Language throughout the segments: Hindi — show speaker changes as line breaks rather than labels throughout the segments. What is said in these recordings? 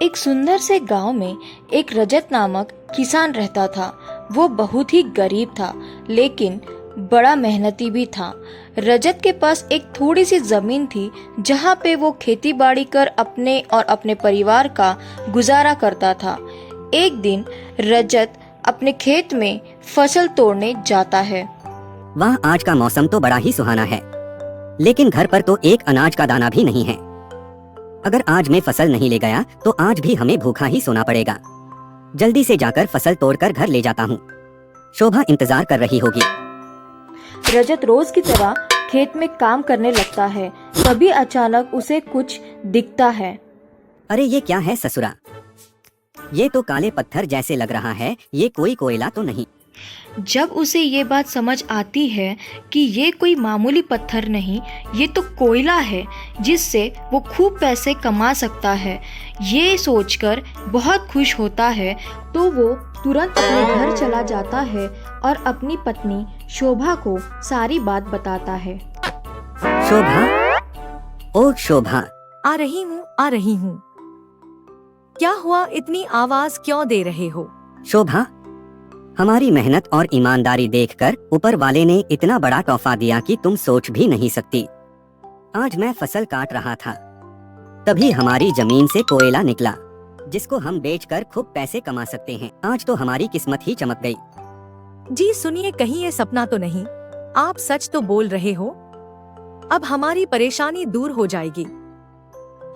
एक सुंदर से गांव में एक रजत नामक किसान रहता था। वो बहुत ही गरीब था, लेकिन बड़ा मेहनती भी था। रजत के पास एक थोड़ी सी जमीन थी, जहाँ पे वो खेती बाड़ी कर अपने और अपने परिवार का गुजारा करता था। एक दिन रजत अपने खेत में फसल तोड़ने जाता है।
वाह, आज का मौसम तो बड़ा ही सुहाना है, लेकिन घर पर तो एक अनाज का दाना भी नहीं है। अगर आज मैं फसल नहीं ले गया तो आज भी हमें भूखा ही सोना पड़ेगा। जल्दी से जाकर फसल तोड़कर घर ले जाता हूँ। शोभा इंतजार कर रही होगी।
रजत रोज की तरह खेत में काम करने लगता है। तभी अचानक उसे कुछ दिखता है।
अरे ये क्या है ससुरा? ये तो काले पत्थर जैसे लग रहा है। ये कोई कोयला तो नहीं?
जब उसे ये बात समझ आती है कि ये कोई मामूली पत्थर नहीं, ये तो कोयला है जिससे वो खूब पैसे कमा सकता है, ये सोचकर बहुत खुश होता है। तो वो तुरंत अपने घर चला जाता है और अपनी पत्नी शोभा को सारी बात बताता है।
शोभा, ओ शोभा।
आ रही हूँ। क्या हुआ, इतनी आवाज क्यों दे रहे हो?
शोभा, हमारी मेहनत और ईमानदारी देखकर ऊपर वाले ने इतना बड़ा तोहफा दिया कि तुम सोच भी नहीं सकती। आज मैं फसल काट रहा था, तभी हमारी जमीन से कोयला निकला, जिसको हम बेचकर खूब पैसे कमा सकते हैं। आज तो हमारी किस्मत ही चमक गई।
जी सुनिए, कहीं ये सपना तो नहीं? आप सच तो बोल रहे हो। अब हमारी परेशानी दूर हो जाएगी।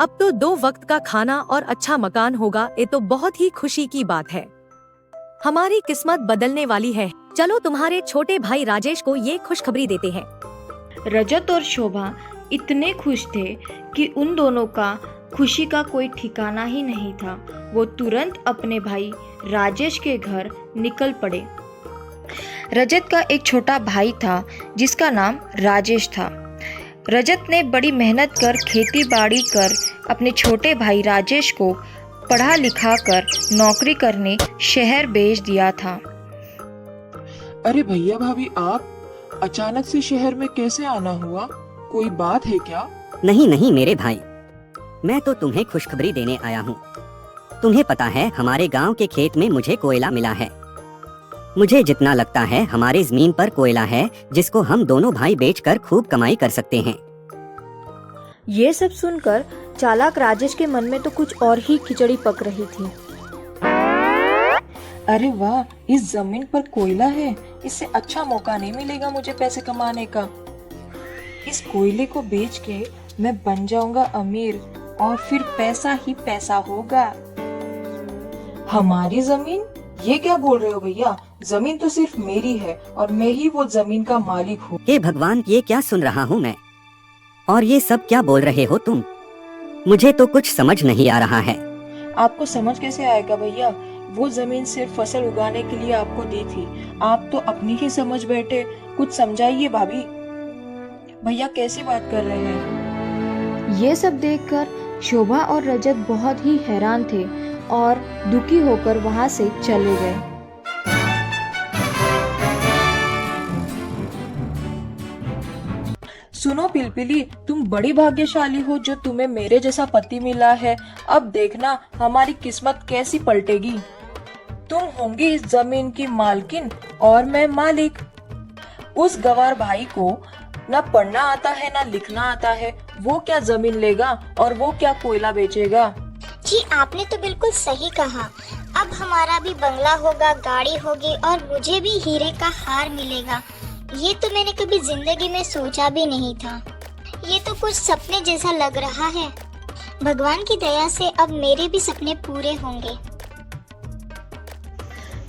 अब तो 2 वक्त का खाना और अच्छा मकान होगा। ये तो बहुत ही खुशी की बात है। हमारी किस्मत बदलने वाली है। चलो तुम्हारे छोटे भाई राजेश को ये खुशखबरी देते हैं।
रजत और शोभा इतने खुश थे कि उन दोनों का खुशी का कोई ठिकाना ही नहीं था। वो तुरंत अपने भाई राजेश के घर निकल पड़े। रजत का एक छोटा भाई था जिसका नाम राजेश था। रजत ने बड़ी मेहनत कर खेती बाड़ी कर अपने छोटे भाई राजेश को पढ़ा लिखा कर नौकरी करने शहर भेज दिया था।
अरे भैया भाभी, आप अचानक से शहर में कैसे आना हुआ? कोई बात है क्या?
नहीं मेरे भाई, मैं तो तुम्हें खुशखबरी देने आया हूँ। तुम्हें पता है, हमारे गांव के खेत में मुझे कोयला मिला है। मुझे जितना लगता है हमारे जमीन पर कोयला है, जिसको हम दोनों भाई बेचकर खूब कमाई कर सकते हैं।
ये सब सुनकर चालाक राजेश के मन में तो कुछ और ही खिचड़ी पक रही थी।
अरे वाह, इस जमीन पर कोयला है। इससे अच्छा मौका नहीं मिलेगा मुझे पैसे कमाने का। इस कोयले को बेच के मैं बन जाऊंगा अमीर और फिर पैसा ही पैसा होगा। हमारी जमीन? ये क्या बोल रहे हो भैया? जमीन तो सिर्फ मेरी है और मैं ही वो जमीन का मालिक हूँ।
हे भगवान, ये क्या सुन रहा हूँ मैं? और ये सब क्या बोल रहे हो तुम? मुझे तो कुछ समझ नहीं आ रहा है।
आपको समझ कैसे आएगा भैया? वो जमीन सिर्फ फसल उगाने के लिए आपको दी थी। आप तो अपनी ही समझ बैठे। कुछ समझाइए भाभी। भैया कैसी बात कर रहे हैं?
ये सब देखकर शोभा और रजत बहुत ही हैरान थे और दुखी होकर वहां से चले गए।
सुनो पिलपिली, तुम बड़ी भाग्यशाली हो जो तुम्हें मेरे जैसा पति मिला है। अब देखना हमारी किस्मत कैसी पलटेगी। तुम होंगी इस जमीन की मालकिन और मैं मालिक। उस गवार भाई को ना पढ़ना आता है ना लिखना आता है। वो क्या जमीन लेगा और वो क्या कोयला बेचेगा?
जी आपने तो बिल्कुल सही कहा। अब हमारा भी बंगला होगा, गाड़ी होगी और मुझे भी हीरे का हार मिलेगा। ये तो मैंने कभी जिंदगी में सोचा भी नहीं था। ये तो कुछ सपने जैसा लग रहा है। भगवान की दया से अब मेरे भी सपने पूरे होंगे।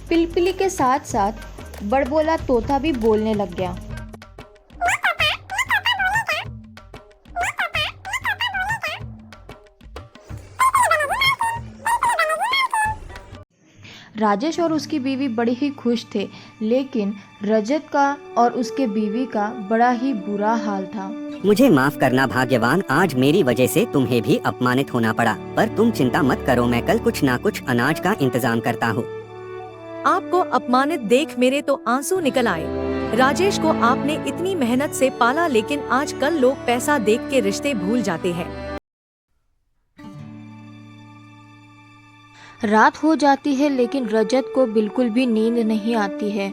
पिलपिली के साथ साथ बड़बोला तोता भी बोलने लग गया। राजेश और उसकी बीवी बड़ी ही खुश थे, लेकिन रजत का और उसके बीवी का बड़ा ही बुरा हाल था।
मुझे माफ करना भाग्यवान, आज मेरी वजह से तुम्हें भी अपमानित होना पड़ा। पर तुम चिंता मत करो, मैं कल कुछ ना कुछ अनाज का इंतजाम करता हूँ।
आपको अपमानित देख मेरे तो आंसू निकल आए। राजेश को आपने इतनी मेहनत से पाला, लेकिन आजकल लोग पैसा देख के रिश्ते भूल जाते हैं।
रात हो जाती है लेकिन रजत को बिल्कुल भी नींद नहीं आती है।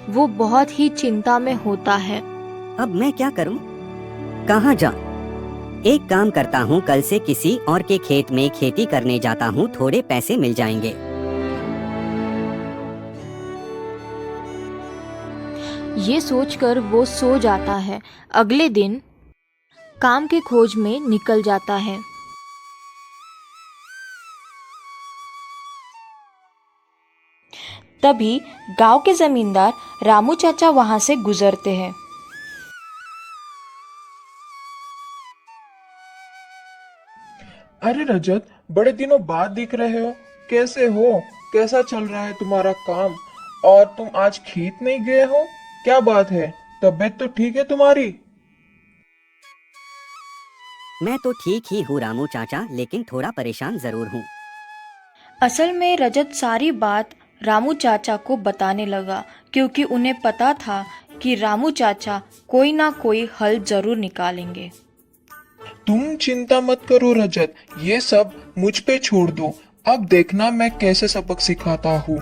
वो बहुत ही चिंता में होता है।
अब मैं क्या करूं? कहाँ जाऊं? एक काम करता हूँ, कल से किसी और के खेत में खेती करने जाता हूँ, थोड़े पैसे मिल जाएंगे।
ये सोचकर वो सो जाता है। अगले दिन काम के खोज में निकल जाता है। तभी गांव के जमींदार रामू चाचा वहां से गुजरते हैं।
अरे रजत, बड़े दिनों बाद दिख रहे हो। कैसे हो? कैसा चल रहा है तुम्हारा काम? और तुम आज खेत नहीं गए हो? क्या बात है? तबीयत तो ठीक है तुम्हारी?
मैं तो ठीक ही हूँ रामू चाचा, लेकिन थोड़ा परेशान जरूर हूँ।
असल में रजत सारी बात रामू चाचा को बताने लगा, क्योंकि उन्हें पता था कि रामू चाचा कोई ना कोई हल जरूर निकालेंगे।
तुम चिंता मत करो रजत, ये सब मुझ पे छोड़ दो। अब देखना मैं कैसे सबक सिखाता हूँ।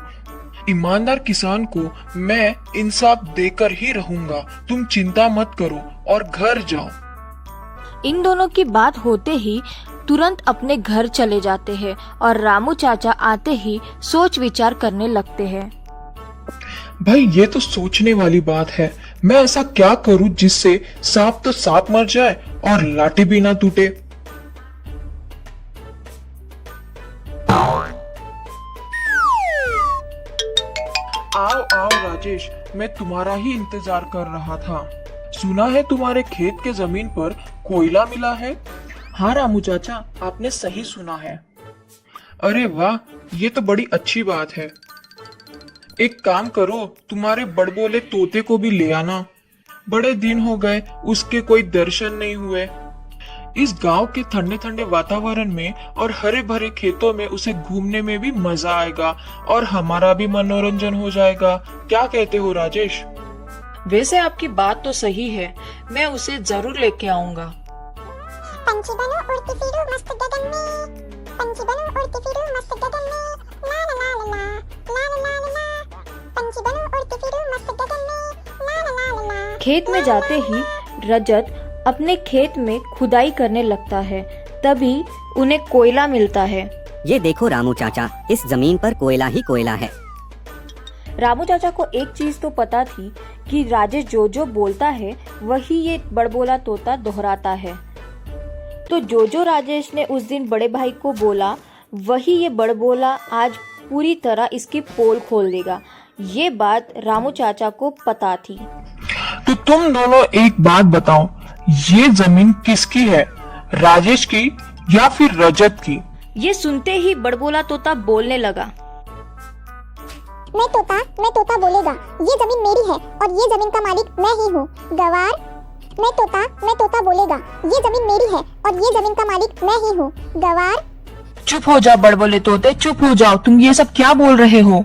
ईमानदार किसान को मैं इंसाफ देकर ही रहूंगा। तुम चिंता मत करो और घर जाओ।
इन दोनों की बात होते ही तुरंत अपने घर चले जाते हैं और रामू चाचा आते ही सोच विचार करने लगते हैं।
भाई, ये तो सोचने वाली बात है। मैं ऐसा क्या करूं जिससे सांप तो सांप मर जाए और लाठी भी ना टूटे। आओ आओ राजेश, मैं तुम्हारा ही इंतजार कर रहा था। सुना है तुम्हारे खेत के जमीन पर कोयला मिला है? हाँ रामू चाचा, आपने सही सुना है। अरे वाह, ये तो बड़ी अच्छी बात है। एक काम करो, तुम्हारे बड़बोले तोते को भी ले आना। बड़े दिन हो गए उसके कोई दर्शन नहीं हुए। इस गांव के ठंडे ठंडे वातावरण में और हरे भरे खेतों में उसे घूमने में भी मजा आएगा और हमारा भी मनोरंजन हो जाएगा। क्या कहते हो राजेश?
वैसे आपकी बात तो सही है, मैं उसे जरूर लेके आऊंगा।
पंछी बनो उड़ती फिरो मस्त गगन में, पंछी बनो उड़ती फिरो मस्त गगन में, ला ला ला ला ला ला ला ला ला, पंछी बनो उड़ती फिरो मस्त गगन में, ला ला ला ला ला।
खेत में जाते ही रजत अपने खेत में खुदाई करने लगता है। तभी उन्हें कोयला मिलता है।
ये देखो रामू चाचा, इस जमीन पर कोयला ही कोयला है।
रामू चाचा को एक चीज तो पता थी कि राजेश जो जो बोलता है वही ये बड़बोला तोता दोहराता है। तो जो राजेश ने उस दिन बड़े भाई को बोला वही ये बड़बोला आज पूरी तरह इसकी पोल खोल देगा। ये बात रामू चाचा को पता थी।
तो तुम दोनों एक बात बताओ, ये जमीन किसकी है? राजेश की या फिर रजत की?
ये सुनते ही बड़बोला तोता बोलने लगा।
मैं तोता बोलेगा, ये जमीन मेरी है और ये जमीन का मालिक मैं ही हूँ। गवार, मैं तोता बोलेगा, ये जमीन मेरी है और ये जमीन का मालिक मैं ही हूँ। गवार।
चुप हो जाओ बड़बोले तोते, चुप हो जाओ। तुम ये सब क्या बोल रहे हो?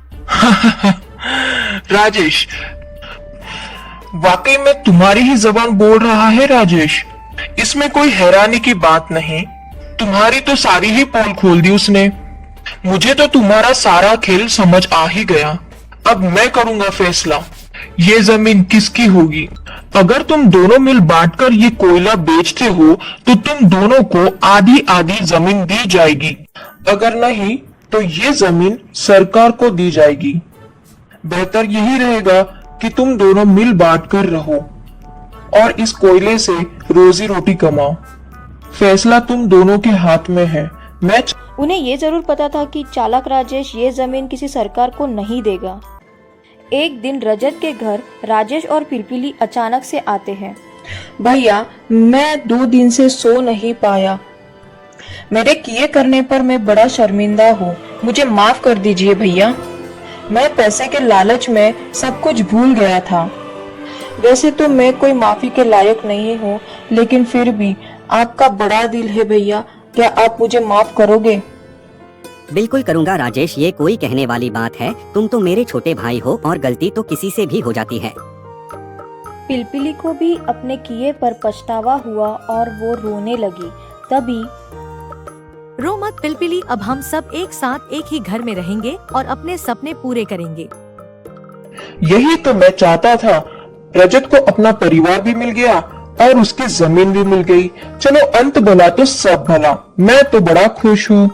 राजेश, वाकई में तुम्हारी ही जबान बोल रहा है राजेश। इसमें कोई हैरानी की बात नहीं। तुम्हारी तो सारी ही पोल खोल दी उसने। मुझे तो तुम्हारा सारा खेल समझ आ ही गया। अब मैं करूंगा फैसला, ये जमीन किसकी होगी। अगर तुम दोनों मिल बांटकर ये कोयला बेचते हो तो तुम दोनों को आधी आधी जमीन दी जाएगी। अगर नहीं तो ये जमीन सरकार को दी जाएगी। बेहतर यही रहेगा कि तुम दोनों मिल बांटकर रहो और इस कोयले से रोजी रोटी कमाओ। फैसला तुम दोनों के हाथ में है।
उन्हें ये जरूर पता था कि चालाक राजेश ये जमीन किसी सरकार को नहीं देगा। एक दिन रजत के घर राजेश और पिलपिली अचानक से आते हैं।
भैया, मैं 2 दिन से सो नहीं पाया। मेरे किए करने पर मैं बड़ा शर्मिंदा हूँ। मुझे माफ कर दीजिए भैया। मैं पैसे के लालच में सब कुछ भूल गया था। वैसे तो मैं कोई माफी के लायक नहीं हूँ, लेकिन फिर भी आपका बड़ा दिल है भैया। क्या आप मुझे माफ करोगे?
बिल्कुल करूंगा राजेश, ये कोई कहने वाली बात है। तुम तो मेरे छोटे भाई हो और गलती तो किसी से भी हो जाती है।
पिलपिली को भी अपने किए पर पछतावा हुआ और वो रोने लगी। तभी
रो मत पिलपिली, अब हम सब एक साथ एक ही घर में रहेंगे और अपने सपने पूरे करेंगे।
यही तो मैं चाहता था। रजत को अपना परिवार भी मिल गया और उसकी जमीन भी मिल गई। चलो अंत भला तो सब भला। मैं तो बड़ा खुश हूँ।